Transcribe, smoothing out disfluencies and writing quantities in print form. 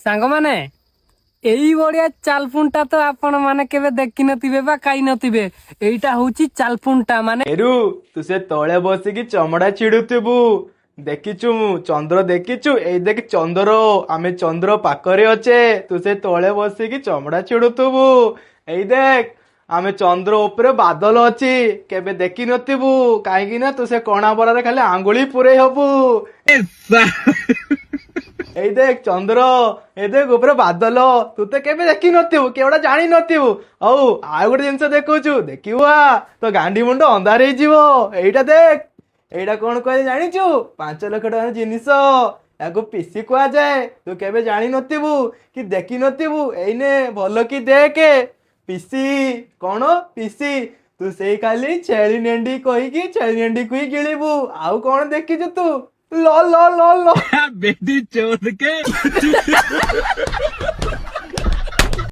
ସାଙ୍ଗମାନେ ଏଇ ଭଳିଆ ଚାଲପୁଣ୍ଟା ତ ଆପଣ ମାନେ କେବେ ଦେଖିନଥିବେ ବା ଖାଇ ନଥିବେ। ଏଇଟା ହଉଛି ଚାଲପୁଣ୍ଟା ମାନେ ଏରୁ ତୁ ସେ ତଳେ ବସିକି ଚମଡା ଚିଡୁଥିବୁ। ଦେଖିଛୁ ମୁଁ ଚନ୍ଦ୍ର ଦେଖିଛୁ? ଏଇ ଦେଖ ଚନ୍ଦ୍ର, ଆମେ ଚନ୍ଦ୍ର ପାଖରେ ଅଛେ, ତୁ ସେ ତଳେ ବସିକି ଚମଡା ଚିଡୁଥିବୁ। ଏଇ ଦେଖ ଆମେ ଚନ୍ଦ୍ର ଉପରେ ବାଦଲ ଅଛି, କେବେ ଦେଖିନଥିବୁ, କାହିଁକି ନା ତୁ ସେ କଣା ବରାରେ ଖାଲି ଆଙ୍ଗୁଳି ପୁରେଇ ହବୁ। ଏଇ ଦେଖ ଚନ୍ଦ୍ର, ଏଇ ଦେଖ ଉପରେ ବାଦଲ, ତୁ ତ କେବେ ଦେଖିନଥିବୁ, କେଉଟା ଜାଣିନଥିବୁ। ହଉ ଆଉ ଗୋଟେ ଜିନିଷ ଦେଖୁଛୁ, ଦେଖିବୁ ତ ଗାଣ୍ଡି ମୁଣ୍ଡ ଅନ୍ଧାର ହେଇଯିବ। ଏଇଟା ଦେଖ, ଏଇଟା କଣ କହିଲେ ଜାଣିଛୁ? 5 ଲକ୍ଷ ଟଙ୍କାର ଜିନିଷ, ଏହାକୁ ପିସି କୁହାଯାଏ। ତୁ କେବେ ଜାଣିନଥିବୁ କି ଦେଖିନଥିବୁ, ଏଇନେ ଭଲ କି ଦେଖେ। ପିସି କଣ? ପିସି ତୁ ସେଇ ଖାଲି ଛେଳି ନେଣ୍ଡି କହିକି ଛେଳି ନେଣ୍ଡିକୁ ହିଁ ଗିଳିବୁ। ଆଉ କଣ ଦେଖିଛୁ ତୁ? ଲ ଲ ଲ ଲ। बेटी चोद के